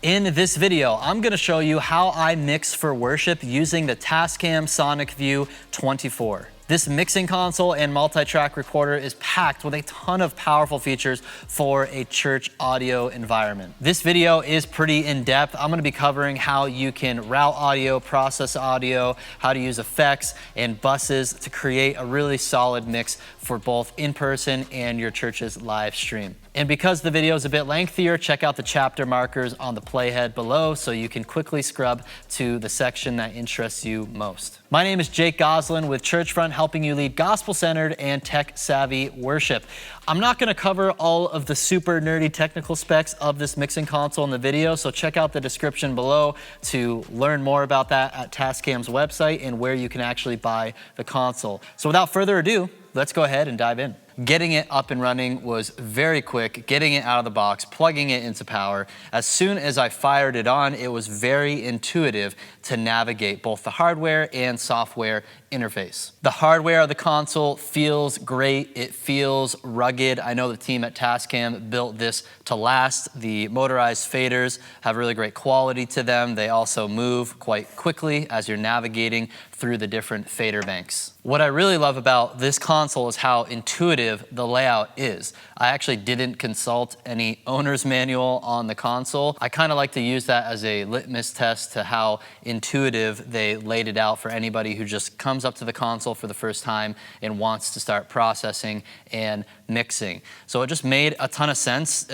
In this video, I'm going to show you how I mix for worship using the Tascam Sonicview 24. This mixing console and multi-track recorder is packed with a ton of powerful features for a church audio environment. This video is pretty in-depth. I'm going to be covering how you can route audio, process audio, how to use effects and buses to create a really solid mix for both in-person and your church's live stream. And because the video is a bit lengthier, check out the chapter markers on the playhead below so you can quickly scrub to the section that interests you most. My name is Jake Goslin with Churchfront, helping you lead gospel-centered and tech-savvy worship. I'm not going to cover all of the super nerdy technical specs of this mixing console in the video, so check out the description below to learn more about that at Tascam's website and where you can actually buy the console. So without further ado, let's go ahead and dive in. Getting it up and running was very quick, getting it out of the box, plugging it into power. As soon as I fired it on, it was very intuitive to navigate both the hardware and software interface. The hardware of the console feels great. It feels rugged. I know the team at Tascam built this to last. The motorized faders have really great quality to them. They also move quite quickly as you're navigating through the different fader banks. What I really love about this console is how intuitive the layout is. I actually didn't consult any owner's manual on the console. I kind of like to use that as a litmus test to how intuitive they laid it out for anybody who just comes up to the console for the first time and wants to start processing and mixing. So it just made a ton of sense,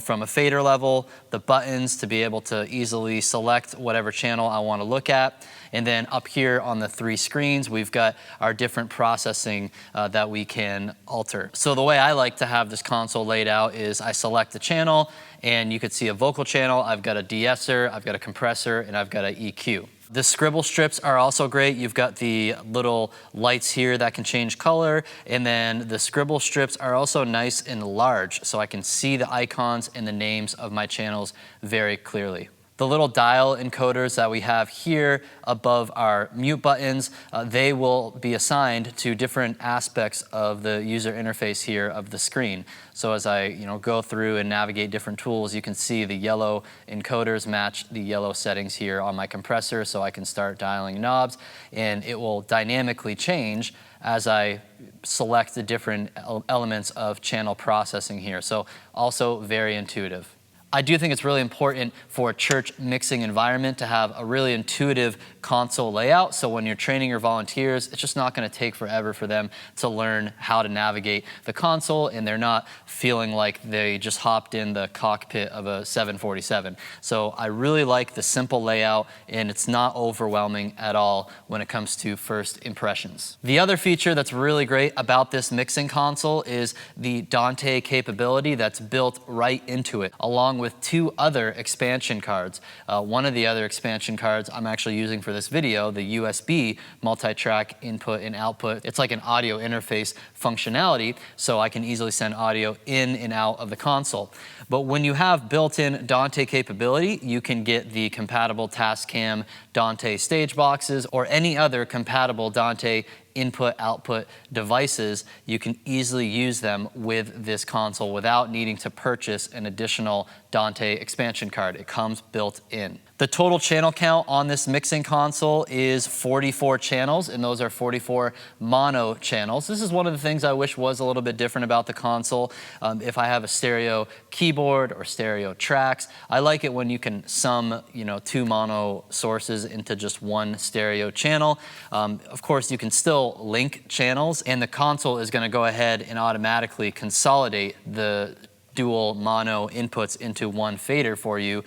from a fader level, the buttons to be able to easily select whatever channel I want to look at. And then up here on the three screens, we've got our different processing that we can alter. So the way I like to have this console laid out is I select the channel and you could see a vocal channel. I've got a de-esser, I've got a compressor, and I've got an EQ. The scribble strips are also great. You've got the little lights here that can change color, and then the scribble strips are also nice and large, so I can see the icons and the names of my channels very clearly. The little dial encoders that we have here above our mute buttons, they will be assigned to different aspects of the user interface here of the screen. So as I go through and navigate different tools, you can see the yellow encoders match the yellow settings here on my compressor, so I can start dialing knobs, and it will dynamically change as I select the different elements of channel processing here. So also very intuitive. I do think it's really important for a church mixing environment to have a really intuitive console layout. So when you're training your volunteers, it's just not going to take forever for them to learn how to navigate the console, and they're not feeling like they just hopped in the cockpit of a 747. So I really like the simple layout, and it's not overwhelming at all when it comes to first impressions. The other feature that's really great about this mixing console is the Dante capability that's built right into it, along with two other expansion cards. One of the other expansion cards I'm actually using for this video, the USB multi-track input and output. It's like an audio interface functionality, so I can easily send audio in and out of the console. But when you have built-in Dante capability, you can get the compatible Tascam Dante stage boxes or any other compatible Dante input-output devices. You can easily use them with this console without needing to purchase an additional Dante expansion card. It comes built in. The total channel count on this mixing console is 44 channels, and those are 44 mono channels. This is one of the things I wish was a little bit different about the console. If I have a stereo keyboard or stereo tracks, I like it when you can sum, two mono sources into just one stereo channel. Of course, you can still link channels, and the console is going to go ahead and automatically consolidate the dual mono inputs into one fader for you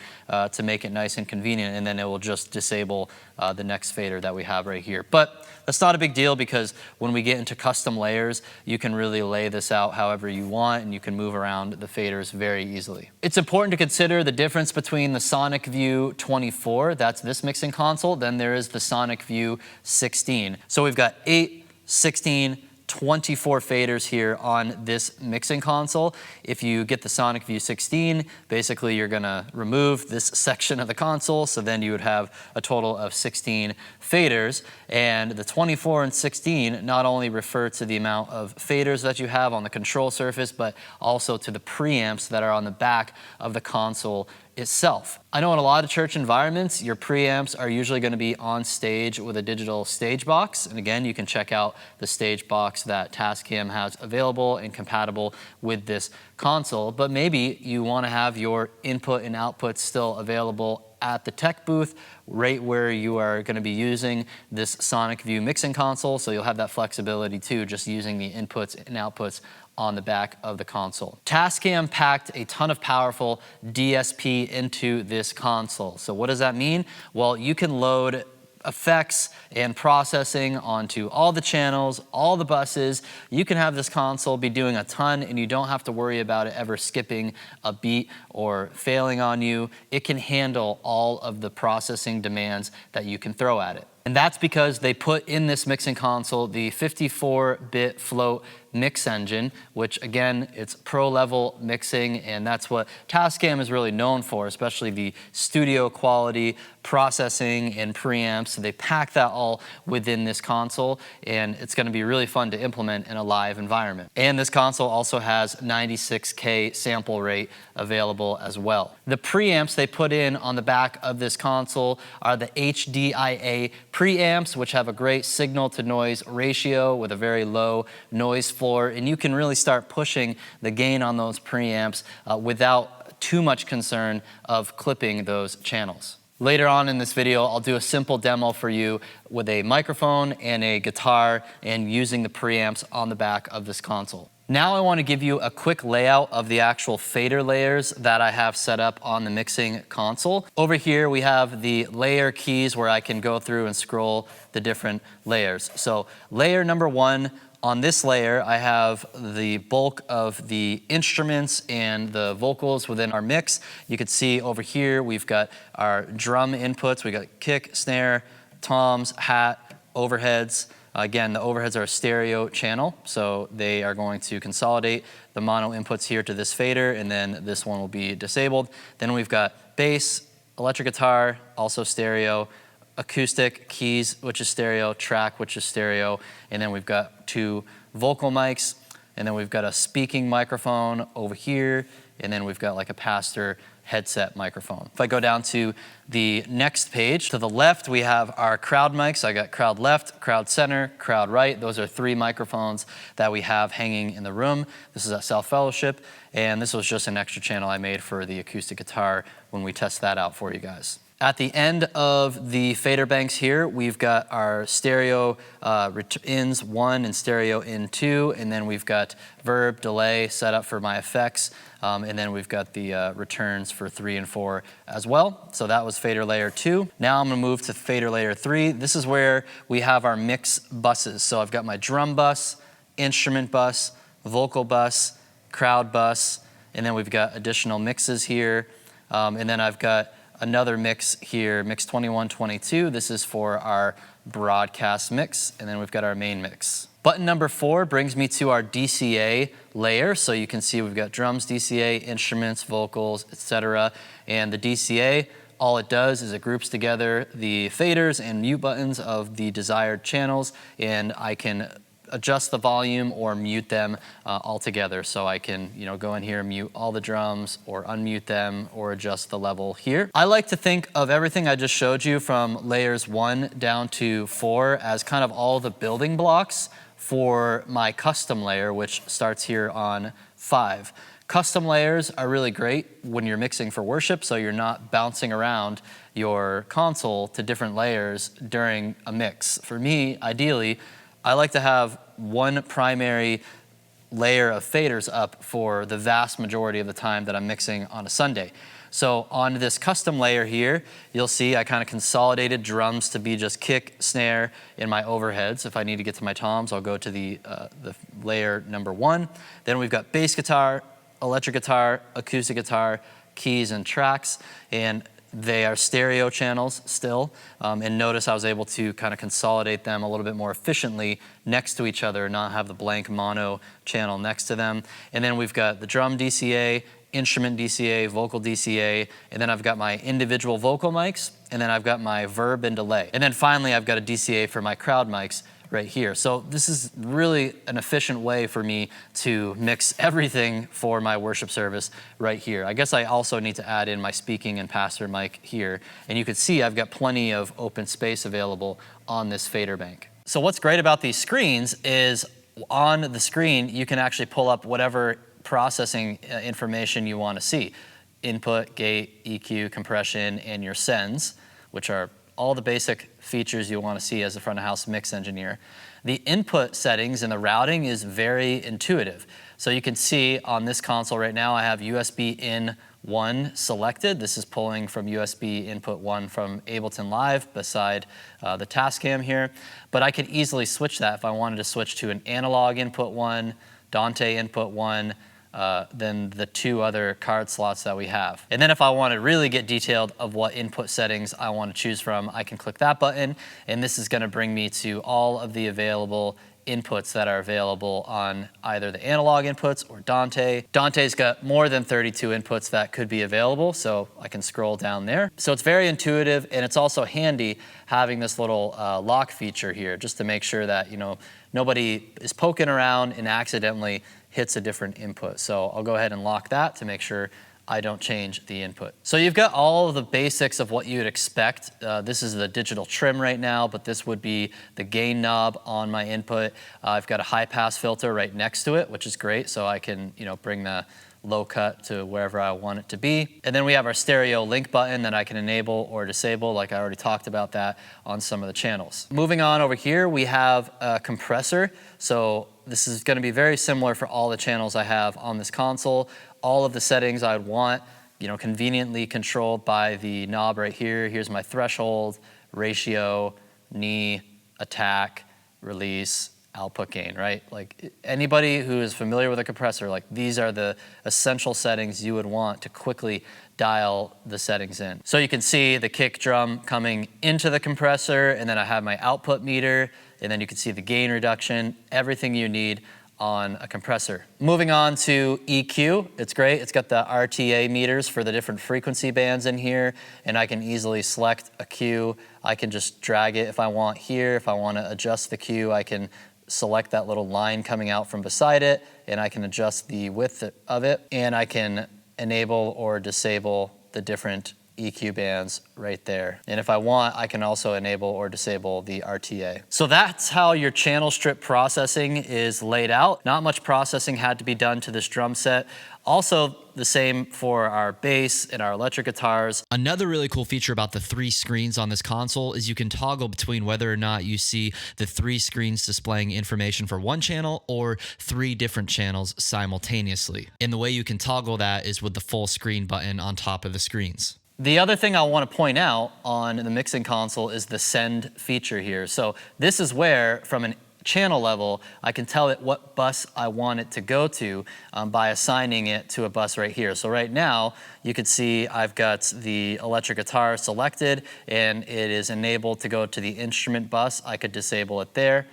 to make it nice and convenient, and then it will just disable the next fader that we have right here. But that's not a big deal, because when we get into custom layers, you can really lay this out however you want, and you can move around the faders very easily. It's important to consider the difference between the Sonicview 24, that's this mixing console, then there is the Sonicview 16. So we've got 8, 16, 24 faders here on this mixing console. If you get the Sonicview 16, basically you're gonna remove this section of the console, so then you would have a total of 16 faders. And the 24 and 16 not only refer to the amount of faders that you have on the control surface, but also to the preamps that are on the back of the console itself. I know in a lot of church environments, your preamps are usually going to be on stage with a digital stage box. And again, you can check out the stage box that Tascam has available and compatible with this console. But maybe you want to have your input and output still available at the tech booth, right where you are going to be using this Sonicview mixing console. So you'll have that flexibility too, just using the inputs and outputs on the back of the console. Tascam packed a ton of powerful DSP into this console. So what does that mean? Well, you can load effects and processing onto all the channels, all the buses. You can have this console be doing a ton and you don't have to worry about it ever skipping a beat or failing on you. It can handle all of the processing demands that you can throw at it. And that's because they put in this mixing console the 54-bit float mix engine, which again, it's pro level mixing, and that's what Tascam is really known for, especially the studio quality processing and preamps. So they pack that all within this console, and it's going to be really fun to implement in a live environment. And this console also has 96K sample rate available as well. The preamps they put in on the back of this console are the HDIA preamps, which have a great signal to noise ratio with a very low noise floor, and you can really start pushing the gain on those preamps without too much concern of clipping those channels. Later on in this video, I'll do a simple demo for you with a microphone and a guitar and using the preamps on the back of this console. Now I want to give you a quick layout of the actual fader layers that I have set up on the mixing console. Over here we have the layer keys where I can go through and scroll the different layers. So layer number 1, on this layer I have the bulk of the instruments and the vocals within our mix. You can see over here we've got our drum inputs. We got kick, snare, toms, hat, overheads. Again, the overheads are a stereo channel, so they are going to consolidate the mono inputs here to this fader, and then this one will be disabled. Then we've got bass, electric guitar, also stereo, acoustic, keys, which is stereo, track, which is stereo, and then we've got 2 vocal mics, and then we've got a speaking microphone over here, and then we've got like a pastor headset microphone. If I go down to the next page, to the left we have our crowd mics. I got crowd left, crowd center, crowd right. Those are 3 microphones that we have hanging in the room. This is at Self Fellowship, and this was just an extra channel I made for the acoustic guitar when we test that out for you guys. At the end of the fader banks here, we've got our stereo ins 1 and stereo in 2, and then we've got verb, delay set up for my effects, and then we've got the returns for 3 and 4 as well. So that was fader layer 2. Now I'm gonna move to fader layer 3. This is where we have our mix buses. So I've got my drum bus, instrument bus, vocal bus, crowd bus, and then we've got additional mixes here, and then I've got another mix here, mix 2122. This is for our broadcast mix, and then we've got our main mix. Button number 4 brings me to our DCA layer. So you can see we've got drums, DCA, instruments, vocals, etc. And the DCA, all it does is it groups together the faders and mute buttons of the desired channels, and I can adjust the volume or mute them altogether. So I can, go in here, mute all the drums or unmute them or adjust the level here. I like to think of everything I just showed you from layers 1 down to 4 as kind of all the building blocks for my custom layer, which starts here on 5. Custom layers are really great when you're mixing for worship, so you're not bouncing around your console to different layers during a mix. For me, ideally, I like to have one primary layer of faders up for the vast majority of the time that I'm mixing on a Sunday. So on this custom layer here, you'll see I kind of consolidated drums to be just kick, snare, in my overheads. If I need to get to my toms, I'll go to the layer number 1. Then we've got bass guitar, electric guitar, acoustic guitar, keys, and tracks. And they are stereo channels still, and notice I was able to kind of consolidate them a little bit more efficiently next to each other, not have the blank mono channel next to them. And then we've got the drum DCA, instrument DCA, vocal DCA, and then I've got my individual vocal mics, and then I've got my verb and delay. And then finally I've got a DCA for my crowd mics right here. So this is really an efficient way for me to mix everything for my worship service right here. I guess I also need to add in my speaking and pastor mic here. And you can see I've got plenty of open space available on this fader bank. So what's great about these screens is on the screen, you can actually pull up whatever processing information you want to see. Input, gate, EQ, compression, and your sends, which are all the basic features you want to see as a front of house mix engineer. The input settings and the routing is very intuitive. So you can see on this console right now, I have USB in 1 selected. This is pulling from USB input 1 from Ableton Live beside the Tascam here. But I could easily switch that if I wanted to switch to an analog input 1, Dante input 1, than the 2 other card slots that we have. And then if I want to really get detailed of what input settings I want to choose from, I can click that button, and this is going to bring me to all of the available inputs that are available on either the analog inputs or Dante. Dante's got more than 32 inputs that could be available, so I can scroll down there. So it's very intuitive, and it's also handy having this little lock feature here, just to make sure that nobody is poking around and accidentally hits a different input. So I'll go ahead and lock that to make sure I don't change the input. So you've got all of the basics of what you would expect. This is the digital trim right now, but this would be the gain knob on my input. I've got a high pass filter right next to it, which is great. So I can bring the low cut to wherever I want it to be. And then we have our stereo link button that I can enable or disable, like I already talked about that on some of the channels. Moving on over here, we have a compressor. So this is going to be very similar for all the channels I have on this console. All of the settings I'd want, conveniently controlled by the knob right here. Here's my threshold, ratio, knee, attack, release, output gain, right? Like anybody who is familiar with a compressor, like these are the essential settings you would want to quickly dial the settings in. So you can see the kick drum coming into the compressor, and then I have my output meter, and then you can see the gain reduction, everything you need on a compressor. Moving on to EQ, it's great. It's got the RTA meters for the different frequency bands in here, and I can easily select a Q. I can just drag it if I want here. If I want to adjust the Q, I can select that little line coming out from beside it, and I can adjust the width of it, and I can enable or disable the different EQ bands right there. And if I want, I can also enable or disable the RTA. So that's how your channel strip processing is laid out. Not much processing had to be done to this drum set. Also the same for our bass and our electric guitars. Another really cool feature about the 3 screens on this console is you can toggle between whether or not you see the 3 screens displaying information for one channel or 3 different channels simultaneously. And the way you can toggle that is with the full screen button on top of the screens. The other thing I want to point out on the mixing console is the send feature here. So this is where, from an channel level, I can tell it what bus I want it to go to by assigning it to a bus right here. So right now, you can see I've got the electric guitar selected, and it is enabled to go to the instrument bus. I could disable it there.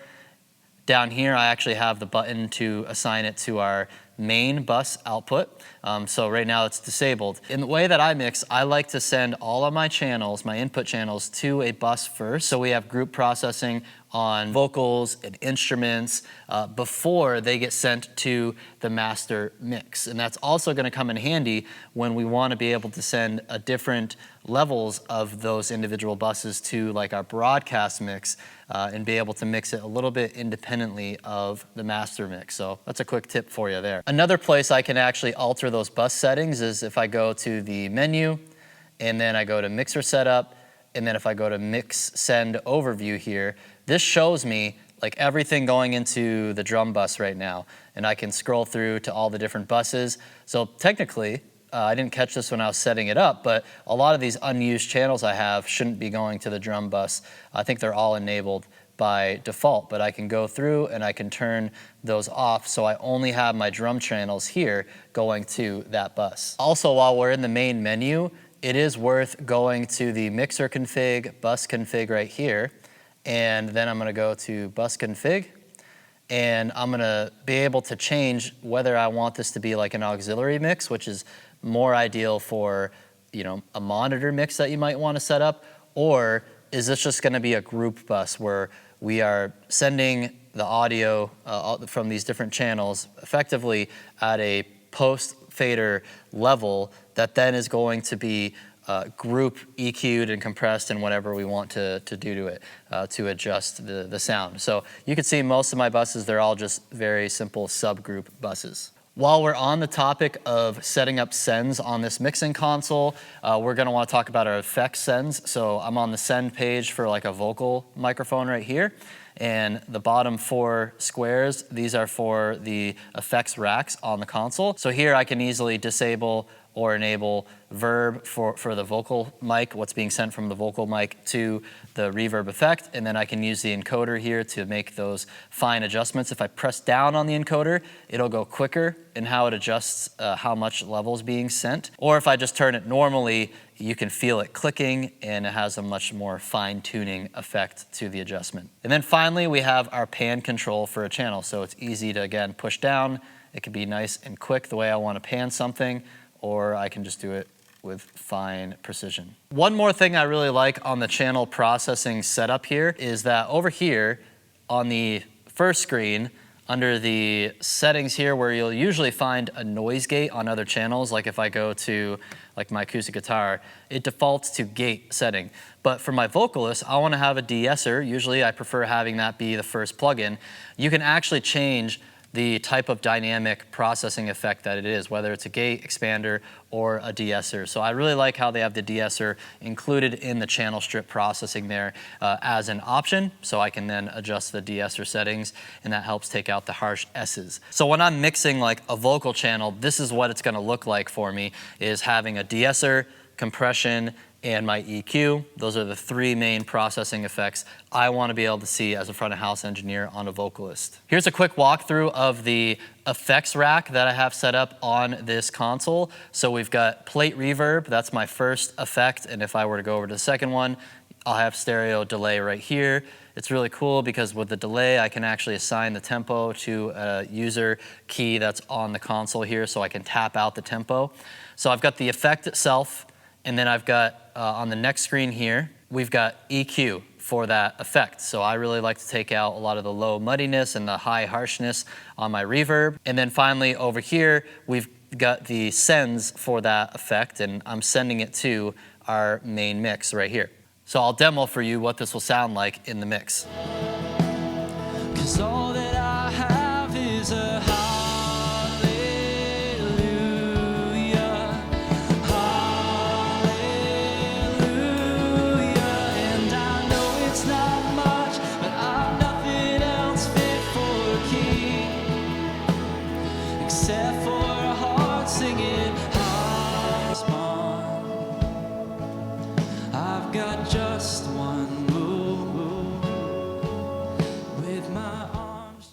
Down here, I actually have the button to assign it to our main bus output. So right now it's disabled. In the way that I mix, I like to send all of my channels, my input channels, to a bus first. So we have group processing on vocals and instruments before they get sent to the master mix. And that's also going to come in handy when we want to be able to send different levels of those individual buses to like our broadcast mix and be able to mix it a little bit independently of the master mix. So that's a quick tip for you there. Another place I can actually alter those bus settings is if I go to the menu and then I go to mixer setup, and then if I go to mix send overview here, this shows me like everything going into the drum bus right now. And I can scroll through to all the different buses. So technically, I didn't catch this when I was setting it up, but a lot of these unused channels I have shouldn't be going to the drum bus. I think they're all enabled by default, but I can go through and I can turn those off so I only have my drum channels here going to that bus. Also, while we're in the main menu, it is worth going to the mixer config, bus config right here, and then I'm gonna go to bus config, and I'm gonna be able to change whether I want this to be like an auxiliary mix, which is more ideal for a monitor mix that you might wanna set up, or is this just gonna be a group bus where we are sending the audio from these different channels effectively at a post-fader level that then is going to be group EQ'd and compressed and whatever we want to do to it to adjust the sound. So you can see most of my buses, they're all just very simple subgroup buses. While we're on the topic of setting up sends on this mixing console, we're gonna wanna talk about our effects sends. So I'm on the send page for like a vocal microphone right here. And the bottom 4 squares, these are for the effects racks on the console. So here I can easily disable or enable verb for the vocal mic, what's being sent from the vocal mic to the reverb effect, and then I can use the encoder here to make those fine adjustments. If I press down on the encoder, it'll go quicker in how it adjusts how much level is being sent. Or if I just turn it normally, you can feel it clicking and it has a much more fine-tuning effect to the adjustment. And then finally, we have our pan control for a channel. So it's easy to, again, push down. It can be nice and quick the way I want to pan something, or I can just do it with fine precision. One more thing I really like on the channel processing setup here is that over here on the first screen, under the settings here where you'll usually find a noise gate on other channels, like if I go to like my acoustic guitar, it defaults to gate setting. But for my vocalist, I wanna have a de-esser. Usually I prefer having that be the first plugin. You can actually change the type of dynamic processing effect that it is, whether it's a gate, expander, or a de-esser. So I really like how they have the de-esser included in the channel strip processing there as an option, so I can then adjust the de-esser settings, and that helps take out the harsh S's. So when I'm mixing like a vocal channel, this is what it's gonna look like for me, is having a de-esser, compression, and my EQ. Those are the 3 main processing effects I want to be able to see as a front of house engineer on a vocalist. Here's a quick walkthrough of the effects rack that I have set up on this console. So we've got plate reverb, that's my first effect, and if I were to go over to the second one, I'll have stereo delay right here. It's really cool because with the delay, I can actually assign the tempo to a user key that's on the console here, so I can tap out the tempo. So I've got the effect itself, and then I've got, on the next screen here, we've got EQ for that effect. So I really like to take out a lot of the low muddiness and the high harshness on my reverb. And then finally over here, we've got the sends for that effect, and I'm sending it to our main mix right here. So I'll demo for you what this will sound like in the mix. 'Cause all that I have is a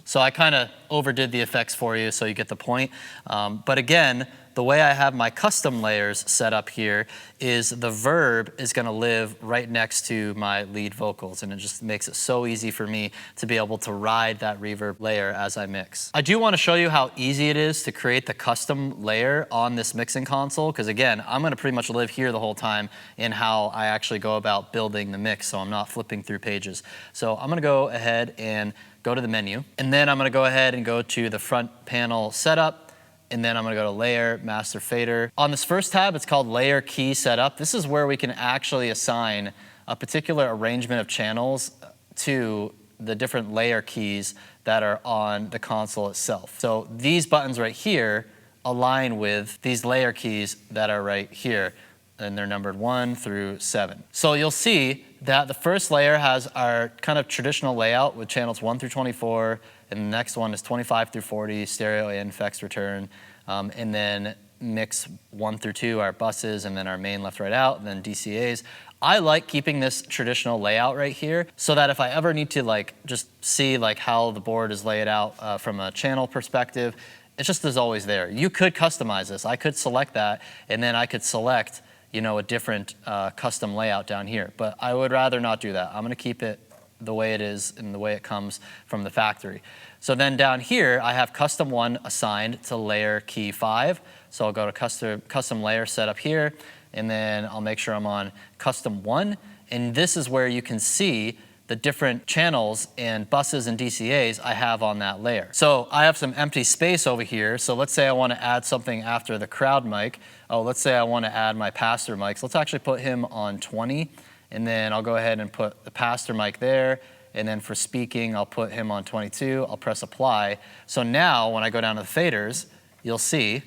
So I kind of overdid the effects for you so you get the point. But again, the way I have my custom layers set up here is the verb is gonna live right next to my lead vocals, and it just makes it so easy for me to be able to ride that reverb layer as I mix. I do wanna show you how easy it is to create the custom layer on this mixing console, because again, I'm gonna pretty much live here the whole time in how I actually go about building the mix, so I'm not flipping through pages. So I'm gonna go ahead and go to the menu, and then I'm gonna go ahead and go to the front panel setup, and then I'm gonna go to layer, master fader. On this first tab, it's called layer key setup. This is where we can actually assign a particular arrangement of channels to the different layer keys that are on the console itself. So these buttons right here align with these layer keys that are right here, and they're numbered 1 through 7. So you'll see that the first layer has our kind of traditional layout with channels 1 through 24, and the next one is 25 through 40, stereo in, effects return, and then mix 1 through 2, our buses, and then our main left, right, out, and then DCAs. I like keeping this traditional layout right here so that if I ever need to like just see like how the board is laid out from a channel perspective, it just is always there. You could customize this. I could select that, and then I could select, you know, a different custom layout down here, but I would rather not do that. I'm gonna keep it the way it is and the way it comes from the factory. So then down here, I have custom 1 assigned to layer key 5. So I'll go to custom layer setup here, and then I'll make sure I'm on custom 1. And this is where you can see the different channels and buses and DCAs I have on that layer. So I have some empty space over here. So let's say I want to add something after the crowd mic. Oh, let's say I want to add my pastor mic. So let's actually put him on 20, and then I'll go ahead and put the pastor mic there. And then for speaking, I'll put him on 22. I'll press apply. So now when I go down to the faders, you'll see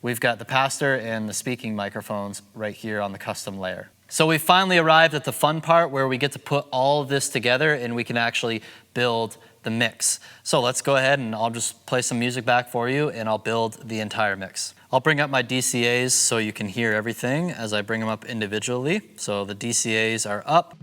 we've got the pastor and the speaking microphones right here on the custom layer. So we finally arrived at the fun part where we get to put all of this together and we can actually build the mix. So let's go ahead and I'll just play some music back for you and I'll build the entire mix. I'll bring up my DCAs so you can hear everything as I bring them up individually. So the DCAs are up.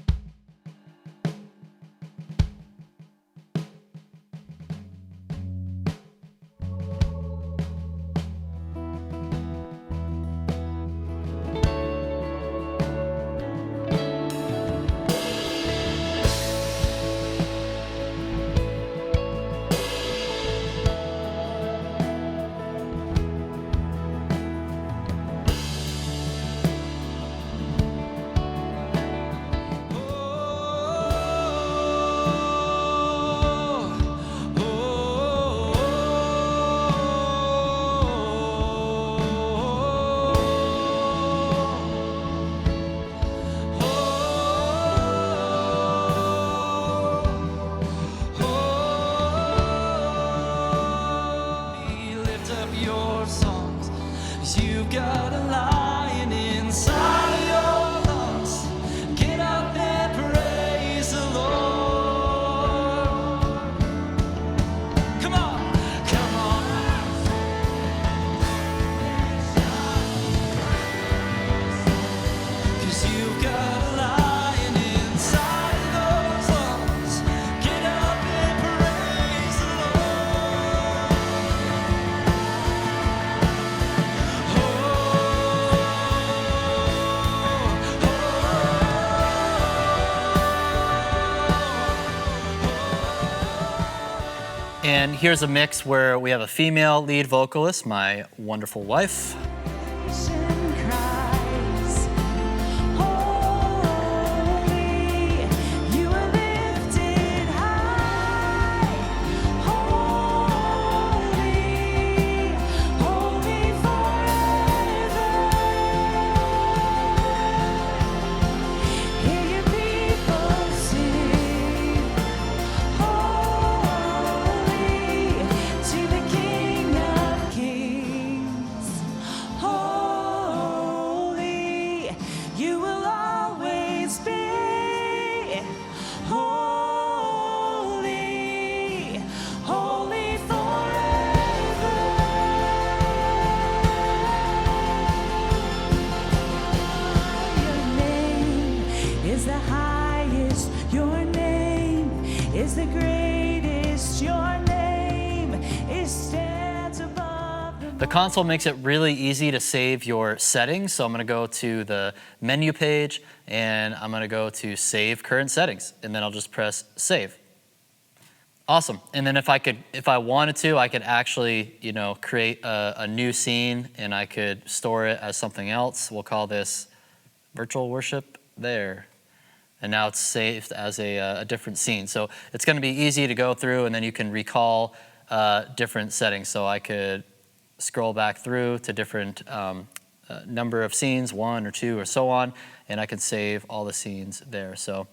And here's a mix where we have a female lead vocalist, my wonderful wife. The console makes it really easy to save your settings. So I'm gonna go to the menu page and I'm gonna go to save current settings. And then I'll just press save. Awesome. And then if I wanted to, I could actually, create a new scene and I could store it as something else. We'll call this virtual worship there. And now it's saved as a different scene. So it's gonna be easy to go through and then you can recall different settings. So I could scroll back through to different number of scenes, 1 or 2 or so on, and I can save all the scenes there. So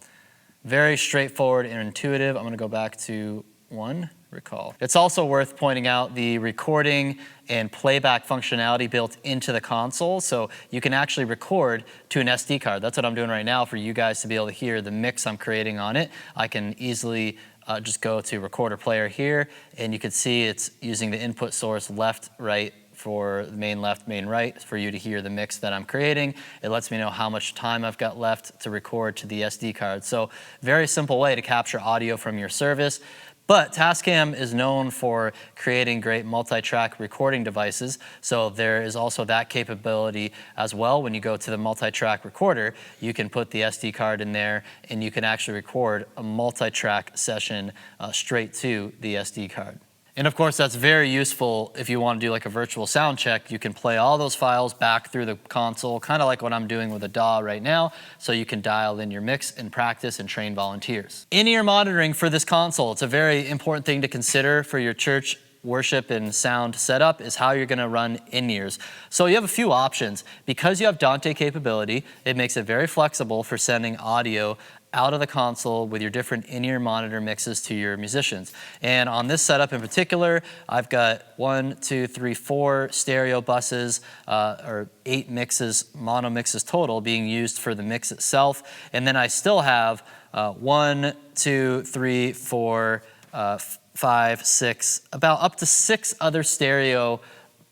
very straightforward and intuitive. I'm gonna go back to 1, recall. It's also worth pointing out the recording and playback functionality built into the console. So you can actually record to an SD card. That's what I'm doing right now for you guys to be able to hear the mix I'm creating on it. I can easily just go to recorder player here, and you can see it's using the input source left, right for the main left, main right for you to hear the mix that I'm creating. It lets me know how much time I've got left to record to the SD card. So very simple way to capture audio from your service. But Tascam is known for creating great multi-track recording devices, so there is also that capability as well. When you go to the multi-track recorder, you can put the SD card in there and you can actually record a multi-track session straight to the SD card. And of course, that's very useful if you want to do like a virtual sound check. You can play all those files back through the console, kind of like what I'm doing with a DAW right now, so you can dial in your mix and practice and train volunteers. In-ear monitoring for this console, it's a very important thing to consider for your church worship and sound setup is how you're gonna run in-ears. So you have a few options. Because you have Dante capability, it makes it very flexible for sending audio out of the console with your different in-ear monitor mixes to your musicians. And on this setup in particular, I've got 4 stereo buses, or 8 mixes, mono mixes total being used for the mix itself. And then I still have 5, 6, about up to 6 other stereo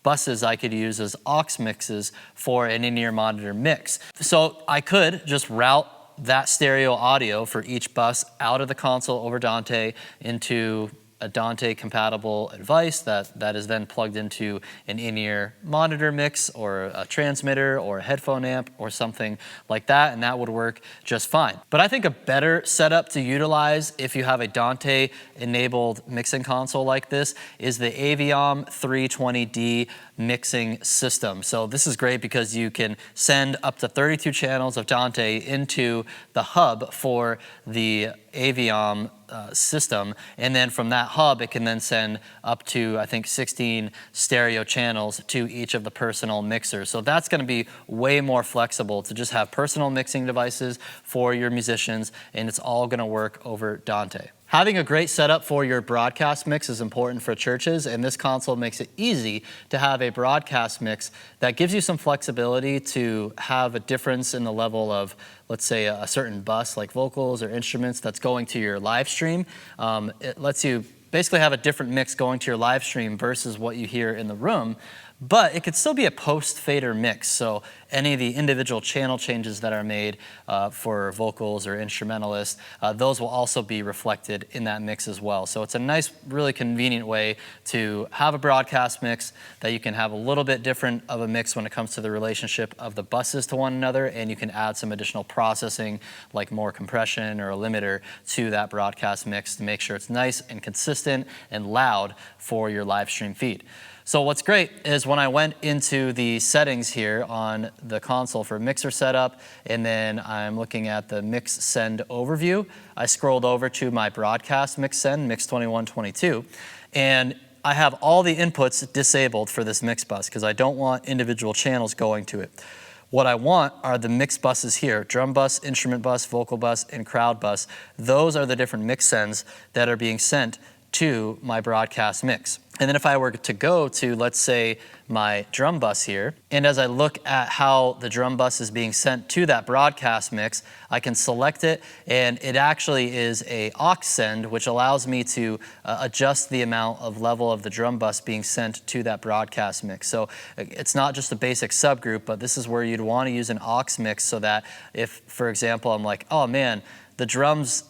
buses I could use as aux mixes for an in-ear monitor mix. So I could just route that stereo audio for each bus out of the console over Dante into a Dante compatible device that is then plugged into an in-ear monitor mix or a transmitter or a headphone amp or something like that, and that would work just fine. But I think a better setup to utilize if you have a Dante enabled mixing console like this is the Aviom 320D mixing system. So this is great because you can send up to 32 channels of Dante into the hub for the Aviom system, and then from that hub it can then send up to I think 16 stereo channels to each of the personal mixers. So that's going to be way more flexible to just have personal mixing devices for your musicians, and it's all going to work over Dante. Having a great setup for your broadcast mix is important for churches, and this console makes it easy to have a broadcast mix that gives you some flexibility to have a difference in the level of, let's say, a certain bus like vocals or instruments that's going to your live stream. It lets you basically have a different mix going to your live stream versus what you hear in the room. But it could still be a post-fader mix, so any of the individual channel changes that are made for vocals or instrumentalists, those will also be reflected in that mix as well. So it's a nice, really convenient way to have a broadcast mix that you can have a little bit different of a mix when it comes to the relationship of the buses to one another, and you can add some additional processing like more compression or a limiter to that broadcast mix to make sure it's nice and consistent and loud for your live stream feed. So what's great is when I went into the settings here on the console for mixer setup, and then I'm looking at the mix send overview, I scrolled over to my broadcast mix send, mix 2122, and I have all the inputs disabled for this mix bus because I don't want individual channels going to it. What I want are the mix buses here, drum bus, instrument bus, vocal bus, and crowd bus. Those are the different mix sends that are being sent to my broadcast mix. And then if I were to go to, let's say, my drum bus here, and as I look at how the drum bus is being sent to that broadcast mix, I can select it, and it actually is a aux send, which allows me to adjust the amount of level of the drum bus being sent to that broadcast mix. So it's not just a basic subgroup, but this is where you'd want to use an aux mix so that if, for example, I'm like, oh man, the drums,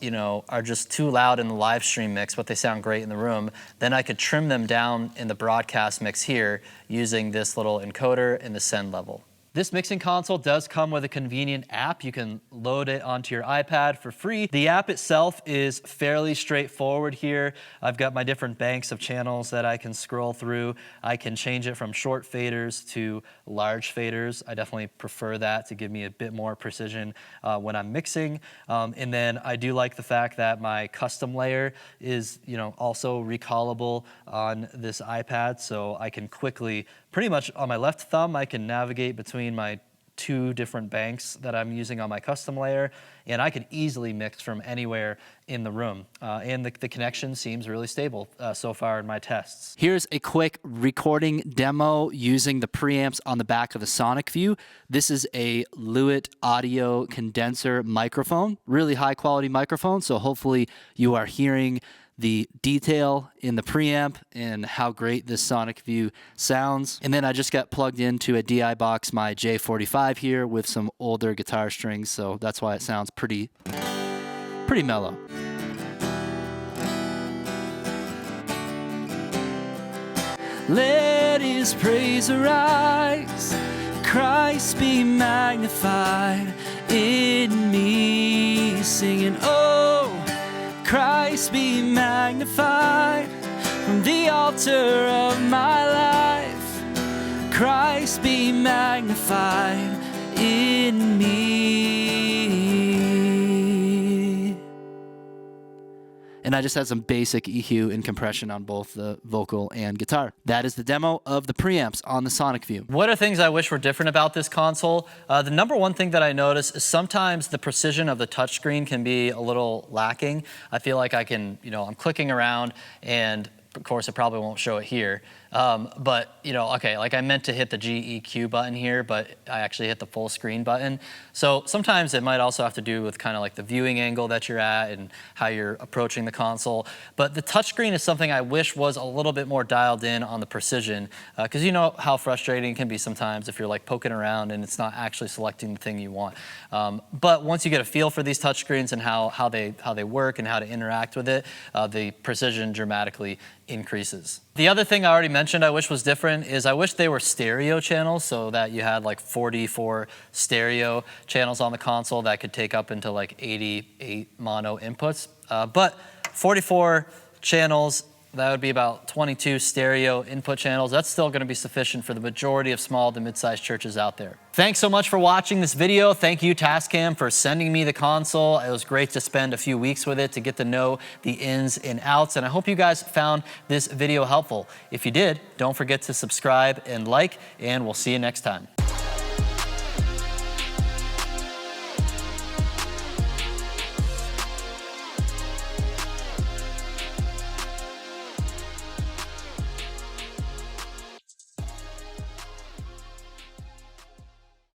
are just too loud in the live stream mix, but they sound great in the room, then I could trim them down in the broadcast mix here using this little encoder in the send level. This mixing console does come with a convenient app. You can load it onto your iPad for free. The app itself is fairly straightforward here. I've got my different banks of channels that I can scroll through. I can change it from short faders to large faders. I definitely prefer that to give me a bit more precision when I'm mixing. And then I do like the fact that my custom layer is, also recallable on this iPad, so I can quickly, pretty much on my left thumb, I can navigate between my 2 different banks that I'm using on my custom layer, and I can easily mix from anywhere in the room. And the connection seems really stable so far in my tests. Here's a quick recording demo using the preamps on the back of the Sonicview. This is a Lewitt audio condenser microphone, really high quality microphone, so hopefully you are hearing the detail in the preamp and how great this Sonicview sounds. And then I just got plugged into a DI box, my J45 here with some older guitar strings, so that's why it sounds pretty mellow. Let his praise arise, Christ be magnified in me, singing, oh, Christ be magnified, from the altar of my life. Christ be magnified in me. And I just had some basic EQ and compression on both the vocal and guitar. That is the demo of the preamps on the Sonicview. What are things I wish were different about this console? The number one thing that I notice is sometimes the precision of the touchscreen can be a little lacking. I feel like I can, I'm clicking around, and of course it probably won't show it here. But, okay, like I meant to hit the GEQ button here, but I actually hit the full screen button. So sometimes it might also have to do with kind of like the viewing angle that you're at and how you're approaching the console. But the touchscreen is something I wish was a little bit more dialed in on the precision, because you know how frustrating it can be sometimes if you're like poking around and it's not actually selecting the thing you want. But once you get a feel for these touchscreens and how they work and how to interact with it, the precision dramatically increases. The other thing I already mentioned I wish was different is I wish they were stereo channels, so that you had like 44 stereo channels on the console that could take up into like 88 mono inputs. But 44 channels, that would be about 22 stereo input channels. That's still going to be sufficient for the majority of small to mid-sized churches out there. Thanks so much for watching this video. Thank you, Tascam, for sending me the console. It was great to spend a few weeks with it to get to know the ins and outs, and I hope you guys found this video helpful. If you did, don't forget to subscribe and like, and we'll see you next time.